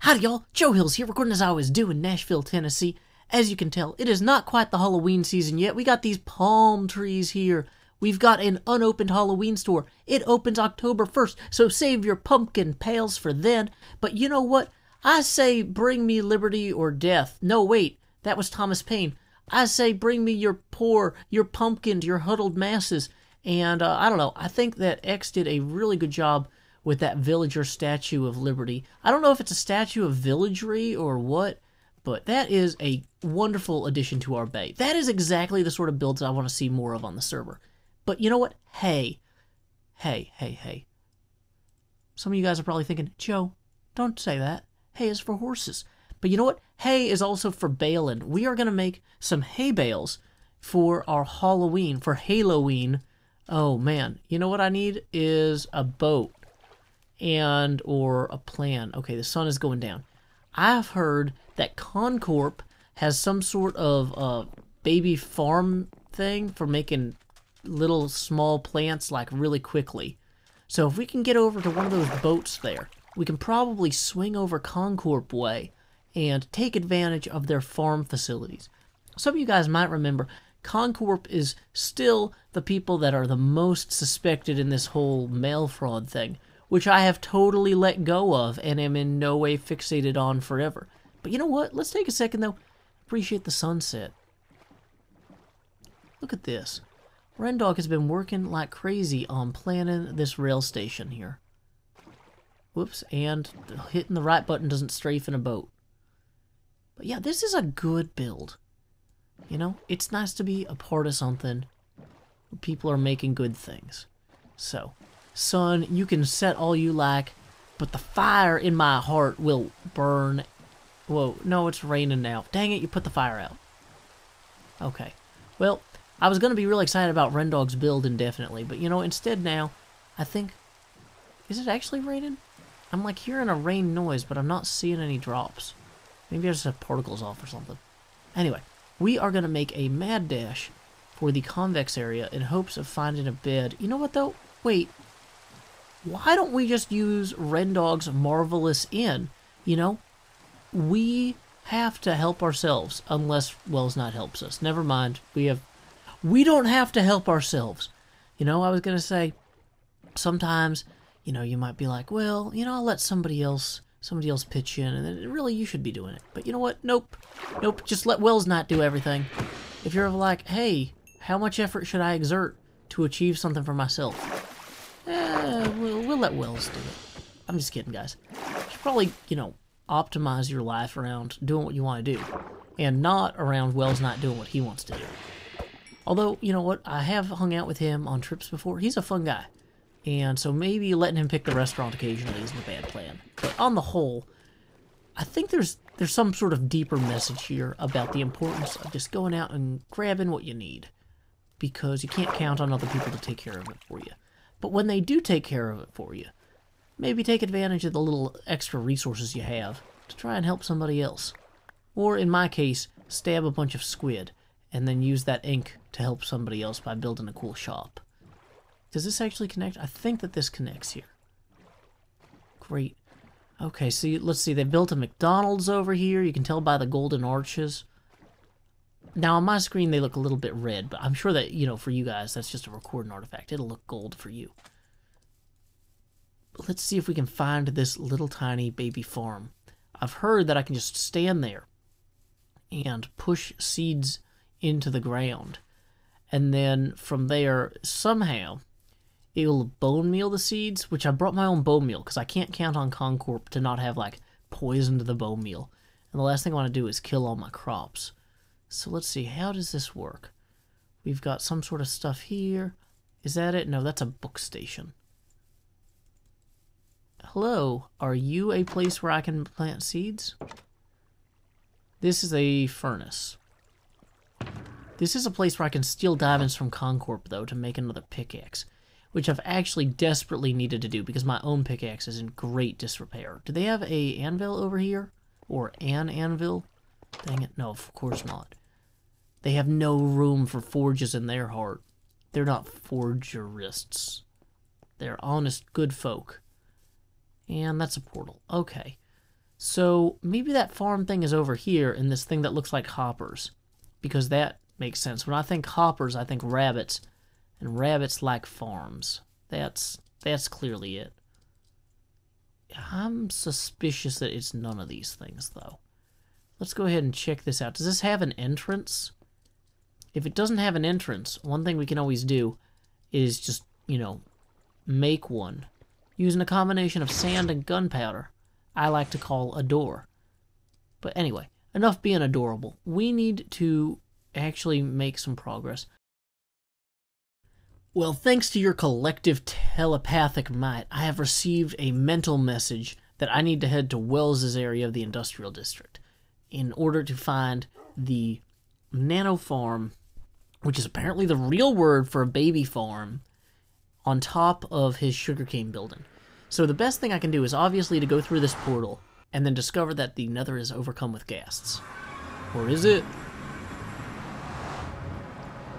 Howdy y'all, Joe Hills here, recording as I always do in Nashville, Tennessee. As you can tell, it is not quite the Halloween season yet. We got these palm trees here. We've got an unopened Halloween store. It opens October 1st, so save your pumpkin pails for then. But you know what? I say bring me liberty or death. No, wait, that was Thomas Paine. I say bring me your poor, your pumpkins, your huddled masses. And I don't know, I think that X did a really good job with that villager Statue of Liberty. I don't know if it's a statue of villagery or what, but that is a wonderful addition to our bay. That is exactly the sort of builds I want to see more of on the server. But you know what? Hey. Some of you guys are probably thinking, Joe, don't say that. Hay is for horses. But you know what? Hay is also for baling. We are going to make some hay bales for our Halloween, for Halloween. Oh man, you know what I need is a boat. Or a plan. Okay, the sun is going down. I've heard that Concorp has some sort of baby farm thing for making little small plants like really quickly. So if we can get over to one of those boats there, we can probably swing over Concorp way and take advantage of their farm facilities. Some of you guys might remember Concorp is still the people that are the most suspected in this whole mail fraud thing, which I have totally let go of and am in no way fixated on forever. But you know what? Let's take a second, though. Appreciate the sunset. Look at this. Rendog has been working like crazy on planning this rail station here. Whoops, and hitting the right button doesn't strafe in a boat. But yeah, this is a good build. You know, it's nice to be a part of something where people are making good things. So, sun, you can set all you like, but the fire in my heart will burn. Whoa, no, it's raining now. Dang it, you put the fire out. Okay. Well, I was going to be really excited about Rendog's build indefinitely, but you know, instead now, I think... Is it actually raining? I'm like hearing a rain noise, but I'm not seeing any drops. Maybe I just have particles off or something. Anyway, we are going to make a mad dash for the convex area in hopes of finding a bed. You know what, though? Wait. Why don't we just use Rendog's Marvelous Inn? You know, we have to help ourselves unless Wells Not helps us. Never mind. We don't have to help ourselves. You know, I was going to say, sometimes, you know, you might be like, well, you know, I'll let somebody else pitch in, and then really you should be doing it. But you know what? Nope. Just let Wells Not do everything. If you're like, hey, how much effort should I exert to achieve something for myself? We'll let Wells do it. I'm just kidding, guys. You should probably, you know, optimize your life around doing what you want to do, and not around Wells not doing what he wants to do. Although, you know what, I have hung out with him on trips before. He's a fun guy. And so maybe letting him pick the restaurant occasionally isn't a bad plan. But on the whole, I think there's some sort of deeper message here about the importance of just going out and grabbing what you need. Because you can't count on other people to take care of it for you. But when they do take care of it for you, maybe take advantage of the little extra resources you have to try and help somebody else. Or, in my case, stab a bunch of squid and then use that ink to help somebody else by building a cool shop. Does this actually connect? I think that this connects here. Great. Okay, so let's see. They built a McDonald's over here. You can tell by the golden arches. Now, on my screen, they look a little bit red, but I'm sure that, you know, for you guys, that's just a recording artifact. It'll look gold for you. But let's see if we can find this little tiny baby farm. I've heard that I can just stand there and push seeds into the ground. And then from there, somehow, it will bone meal the seeds, which I brought my own bone meal, because I can't count on Concorp to not have, like, poison to the bone meal. And the last thing I want to do is kill all my crops. So let's see, how does this work? We've got some sort of stuff here. Is that it? No, that's a book station. Hello, are you a place where I can plant seeds? This is a furnace. This is a place where I can steal diamonds from Concorp, though, to make another pickaxe, which I've actually desperately needed to do because my own pickaxe is in great disrepair. Do they have a anvil over here? Or an anvil? Dang it, no, of course not. They have no room for forges in their heart. They're not forgerists. They're honest, good folk. And that's a portal. Okay. So maybe that farm thing is over here in this thing that looks like hoppers, because that makes sense. When I think hoppers, I think rabbits, and rabbits like farms. That's clearly it. I'm suspicious that it's none of these things, though. Let's go ahead and check this out. Does this have an entrance? If it doesn't have an entrance, one thing we can always do is just, you know, make one using a combination of sand and gunpowder. I like to call a door. But anyway, enough being adorable. We need to actually make some progress. Well, thanks to your collective telepathic might, I have received a mental message that I need to head to Wells's area of the industrial district in order to find the nano farm, which is apparently the real word for a baby farm, on top of his sugarcane building. So the best thing I can do is obviously to go through this portal and then discover that the nether is overcome with ghasts. Or is it?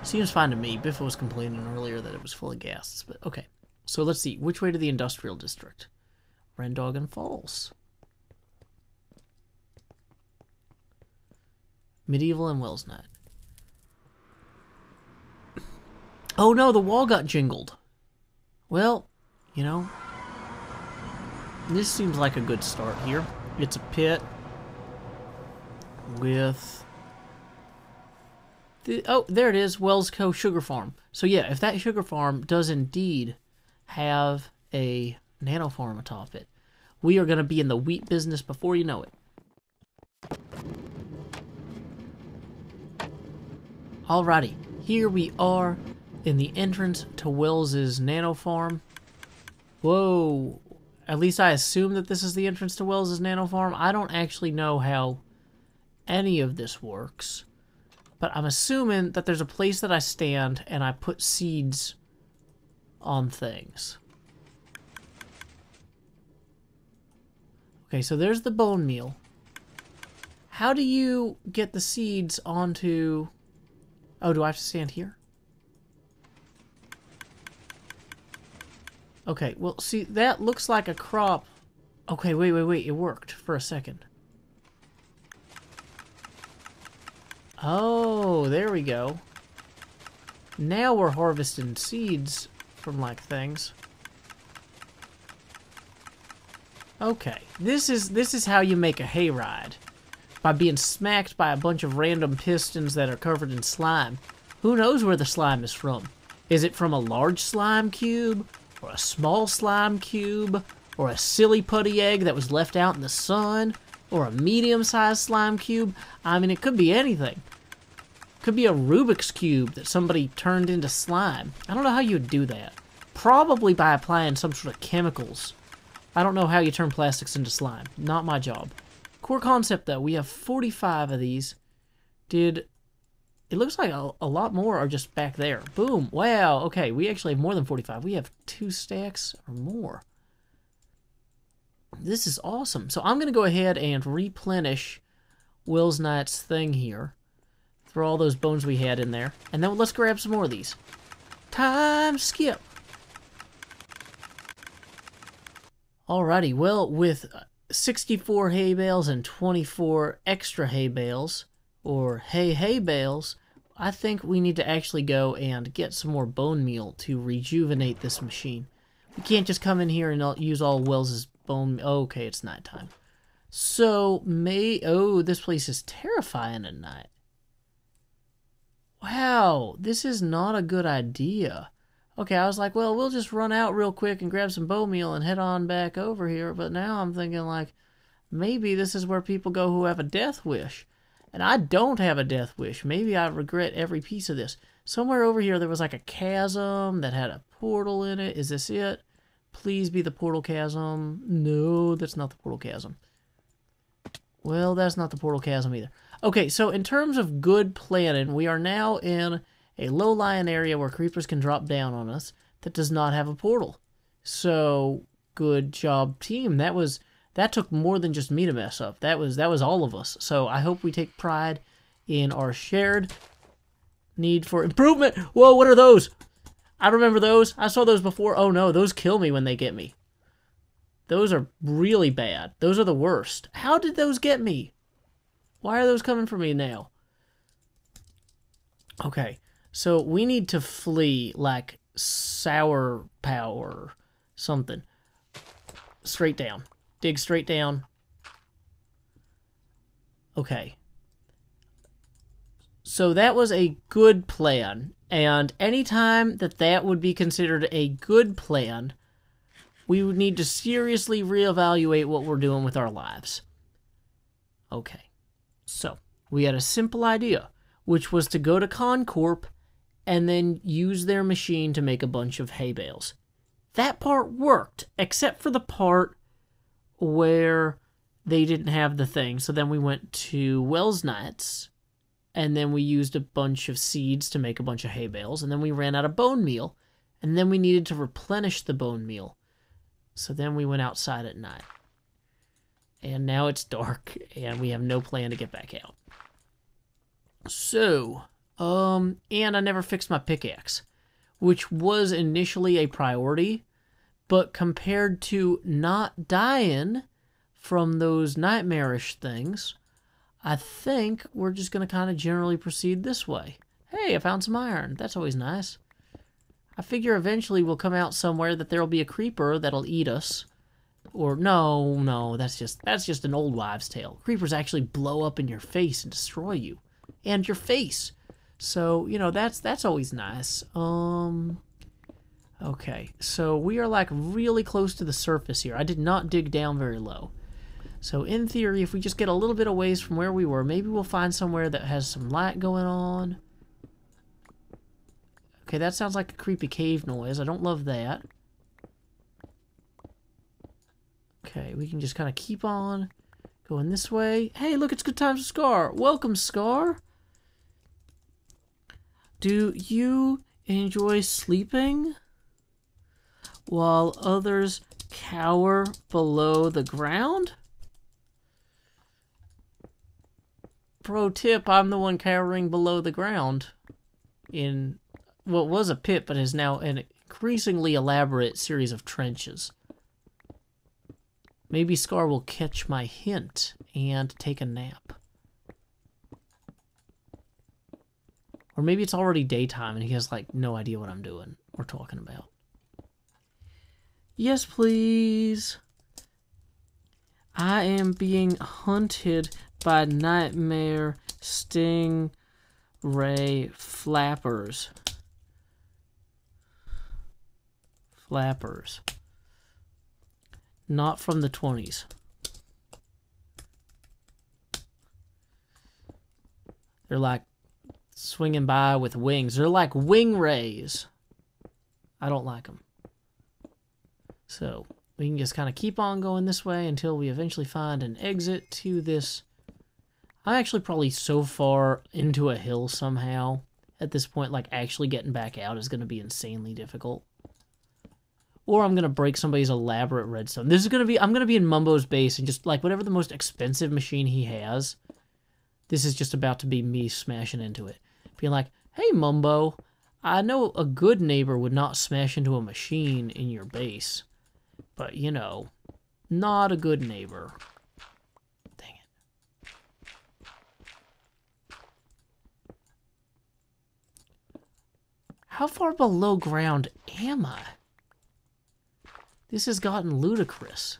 Seems fine to me. Biff was complaining earlier that it was full of ghasts, but okay. So let's see. Which way to the industrial district? Rendog Falls. Medieval and Wells Night. Oh no, the wall got jingled. Well, you know, this seems like a good start here. It's a pit with... oh, there it is, Wells Co. Sugar Farm. So yeah, if that sugar farm does indeed have a nano farm atop it, we are going to be in the wheat business before you know it. Alrighty, here we are in the entrance to Wells's nano farm. Whoa, at least I assume that this is the entrance to Wells's nano farm. I don't actually know how any of this works, but I'm assuming that there's a place that I stand and I put seeds on things. Okay, so there's the bone meal. How do you get the seeds onto... Oh, do I have to stand here? Okay, well, see, that looks like a crop. Okay, wait, it worked for a second. Oh, there we go. Now we're harvesting seeds from, like, things. Okay, this is how you make a hayride. By being smacked by a bunch of random pistons that are covered in slime. Who knows where the slime is from? Is it from a large slime cube? Or a small slime cube? Or a silly putty egg that was left out in the sun? Or a medium-sized slime cube? I mean, it could be anything. It could be a Rubik's Cube that somebody turned into slime. I don't know how you would do that. Probably by applying some sort of chemicals. I don't know how you turn plastics into slime. Not my job. Core concept, though. We have 45 of these. It looks like a lot more are just back there. Boom. Wow. Okay, we actually have more than 45. We have 2 stacks or more. This is awesome. So I'm going to go ahead and replenish Will's Knight's thing here. Throw all those bones we had in there. And then let's grab some more of these. Time skip. Alrighty. Well, with 64 hay bales and 24 extra hay bales, or hay bales, I think we need to actually go and get some more bone meal to rejuvenate this machine. We can't just come in here and use all Wells's bone... Okay, it's nighttime. So, oh, this place is terrifying at night. Wow, this is not a good idea. Okay, I was like, well, we'll just run out real quick and grab some bone meal and head on back over here. But now I'm thinking, like, maybe this is where people go who have a death wish. And I don't have a death wish. Maybe I regret every piece of this. Somewhere over here there was like a chasm that had a portal in it. Is this it? Please be the portal chasm. No, that's not the portal chasm. Well, that's not the portal chasm either. Okay, so in terms of good planning, we are now in a low-lying area where creepers can drop down on us that does not have a portal. So, good job, team. That took more than just me to mess up. That was all of us. So I hope we take pride in our shared need for improvement. Whoa, what are those? I remember those. I saw those before. Oh no, those kill me when they get me. Those are really bad. Those are the worst. How did those get me? Why are those coming for me now? Okay, so we need to flee like sour power something. Straight down. Dig straight down. Okay. So that was a good plan. And anytime that would be considered a good plan, we would need to seriously reevaluate what we're doing with our lives. Okay. So, we had a simple idea, which was to go to Concorp and then use their machine to make a bunch of hay bales. That part worked, except for the part where they didn't have the thing. So then we went to Wells Knights, and then we used a bunch of seeds to make a bunch of hay bales, and then we ran out of bone meal, and then we needed to replenish the bone meal. So then we went outside at night. And now it's dark, and we have no plan to get back out. So, and I never fixed my pickaxe, which was initially a priority, but compared to not dying from those nightmarish things, I think we're just going to kind of generally proceed this way. Hey, I found some iron. That's always nice. I figure eventually we'll come out somewhere that there'll be a creeper that'll eat us. Or no, that's just an old wives' tale. Creepers actually blow up in your face and destroy you. And your face. So, you know, that's always nice. Okay, so we are like really close to the surface here. I did not dig down very low. So in theory, if we just get a little bit of ways from where we were, maybe we'll find somewhere that has some light going on. Okay, that sounds like a creepy cave noise. I don't love that. Okay, we can just kind of keep on going this way. Hey, look, it's good times with Scar. Welcome, Scar. Do you enjoy sleeping while others cower below the ground? Pro tip, I'm the one cowering below the ground in what was a pit, but is now an increasingly elaborate series of trenches. Maybe Scar will catch my hint and take a nap. Or maybe it's already daytime and he has, like, no idea what I'm doing or talking about. Yes, please. I am being hunted by nightmare stingray flappers. Flappers. Not from the 20s. They're like swinging by with wings. They're like wing rays. I don't like them. So we can just kind of keep on going this way until we eventually find an exit to this. I'm actually probably so far into a hill somehow. At this point, like, actually getting back out is going to be insanely difficult. Or I'm going to break somebody's elaborate redstone. This is going to be, I'm going to be in Mumbo's base and just, like, whatever the most expensive machine he has, this is just about to be me smashing into it. Being like, hey, Mumbo, I know a good neighbor would not smash into a machine in your base. But, you know, not a good neighbor. Dang it. How far below ground am I? This has gotten ludicrous.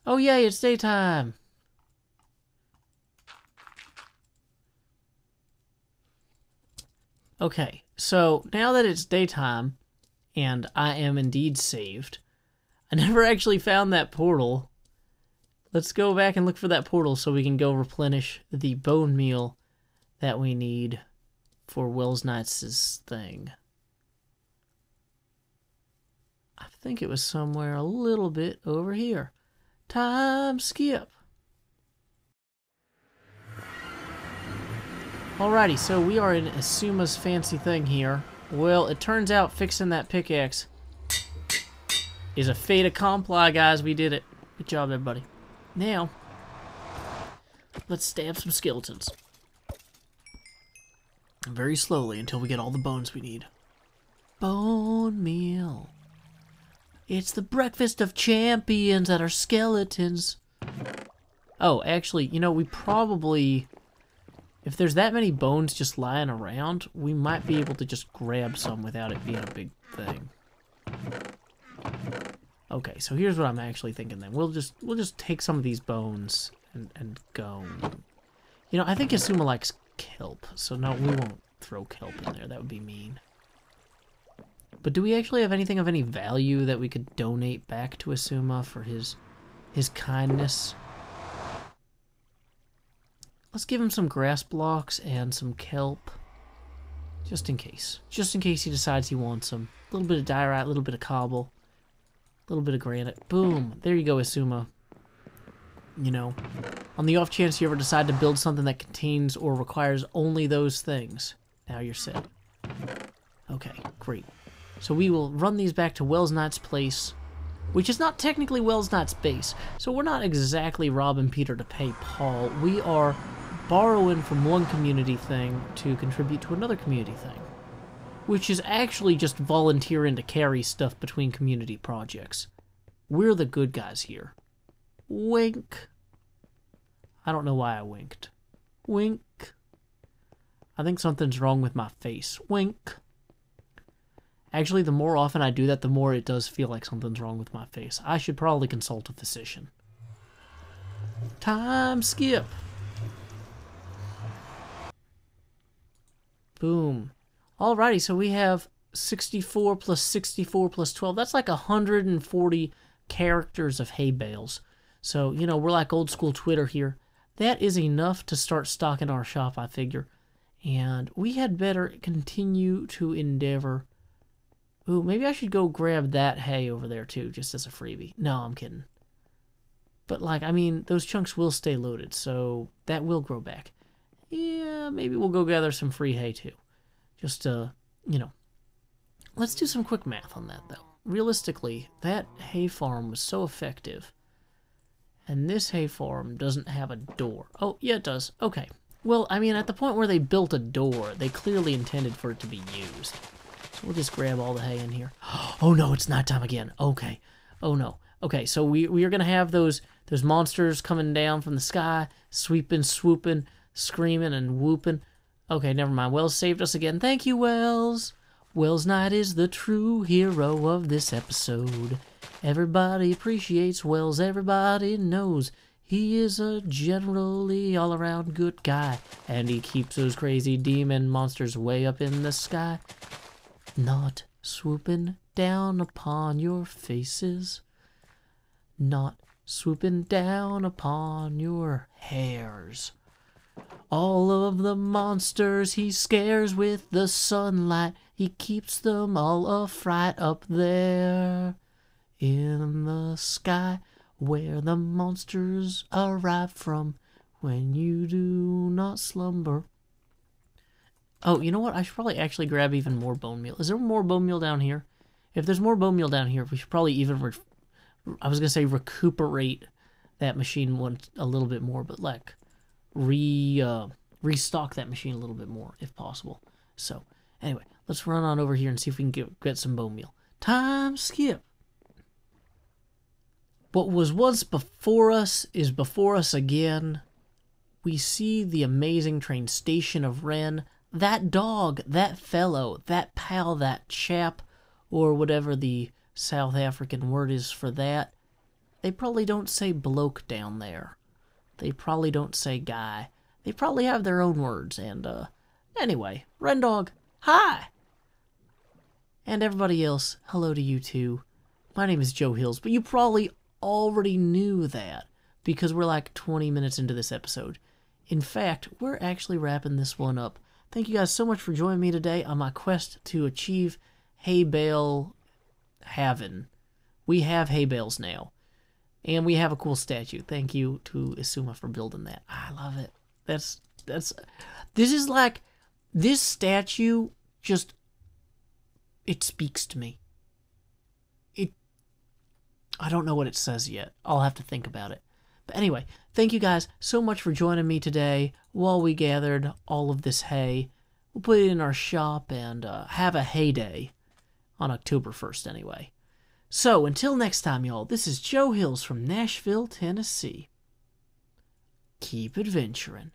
Oh, yay, it's daytime. Okay, so now that it's daytime, and I am indeed saved, I never actually found that portal. Let's go back and look for that portal so we can go replenish the bone meal that we need for Wells Knights' thing. I think it was somewhere a little bit over here. Time skip. Alrighty, so we are in Asuma's fancy thing here. Well, it turns out fixing that pickaxe is a fait accompli, guys. We did it. Good job, everybody. Now, let's stab some skeletons. Very slowly until we get all the bones we need. Bone meal. It's the breakfast of champions that are skeletons. Oh, actually, you know, we probably... If there's that many bones just lying around, we might be able to just grab some without it being a big thing. Okay, so here's what I'm actually thinking then. We'll just take some of these bones and go. You know, I think Asuma likes kelp, so no, we won't throw kelp in there. That would be mean. But do we actually have anything of any value that we could donate back to Asuma for his kindness? Let's give him some grass blocks and some kelp. Just in case. Just in case he decides he wants them. A little bit of diorite, a little bit of cobble. A little bit of granite. Boom. There you go, Asuma. You know, on the off chance you ever decide to build something that contains or requires only those things. Now you're set. Okay, great. So we will run these back to Wells Knight's place, which is not technically Wells Knight's base. So we're not exactly robbing Peter to pay Paul. We are borrowing from one community thing to contribute to another community thing, which is actually just volunteering to carry stuff between community projects. We're the good guys here. Wink. I don't know why I winked. Wink. I think something's wrong with my face. Wink. Actually, the more often I do that, the more it does feel like something's wrong with my face. I should probably consult a physician. Time skip. Boom. Alrighty, so we have 64 plus 64 plus 12. That's like 140 characters of hay bales. So, you know, we're like old school Twitter here. That is enough to start stocking our shop, I figure. And we had better continue to endeavor. Ooh, maybe I should go grab that hay over there too, just as a freebie. No, I'm kidding. But like, I mean, those chunks will stay loaded, so that will grow back. Yeah, maybe we'll go gather some free hay too. Just, you know. Let's do some quick math on that, though. Realistically, that hay farm was so effective. And this hay farm doesn't have a door. Oh, yeah, it does. Okay. Well, I mean, at the point where they built a door, they clearly intended for it to be used. So we'll just grab all the hay in here. Oh, no, it's nighttime again. Okay. Oh, no. Okay, so we are going to have those monsters coming down from the sky, sweeping, swooping, screaming, and whooping. Okay, never mind. Wells saved us again. Thank you, Wells. Wells Knight is the true hero of this episode. Everybody appreciates Wells. Everybody knows he is a generally all-around good guy. And he keeps those crazy demon monsters way up in the sky. Not swooping down upon your faces. Not swooping down upon your hairs. All of the monsters he scares with the sunlight. He keeps them all afright up there in the sky, where the monsters arrive from when you do not slumber. Oh, you know what? I should probably actually grab even more bone meal. Is there more bone meal down here? If there's more bone meal down here, we should probably even, I was going to say recuperate that machine once a little bit more, but like restock that machine a little bit more if possible. So anyway, let's run on over here and see if we can get some bone meal. Time skip. What was once before us is before us again. We see the amazing train station of Ren. That dog, that fellow, that pal, that chap, or whatever the South African word is for that. They probably don't say bloke down there. They probably don't say guy. They probably have their own words. And, anyway, Ren Dog, hi! And everybody else, hello to you too. My name is Joe Hills, but you probably already knew that because we're like 20 minutes into this episode. In fact, we're actually wrapping this one up. Thank you guys so much for joining me today on my quest to achieve hay bale having. We have hay bales now. And we have a cool statue. Thank you to Asuma for building that. I love it. This is like, this statue just, it speaks to me. I don't know what it says yet. I'll have to think about it. But anyway, thank you guys so much for joining me today while we gathered all of this hay. We'll put it in our shop and have a hay day on October 1st anyway. So, until next time, y'all, this is Joe Hills from Nashville, Tennessee. Keep adventuring.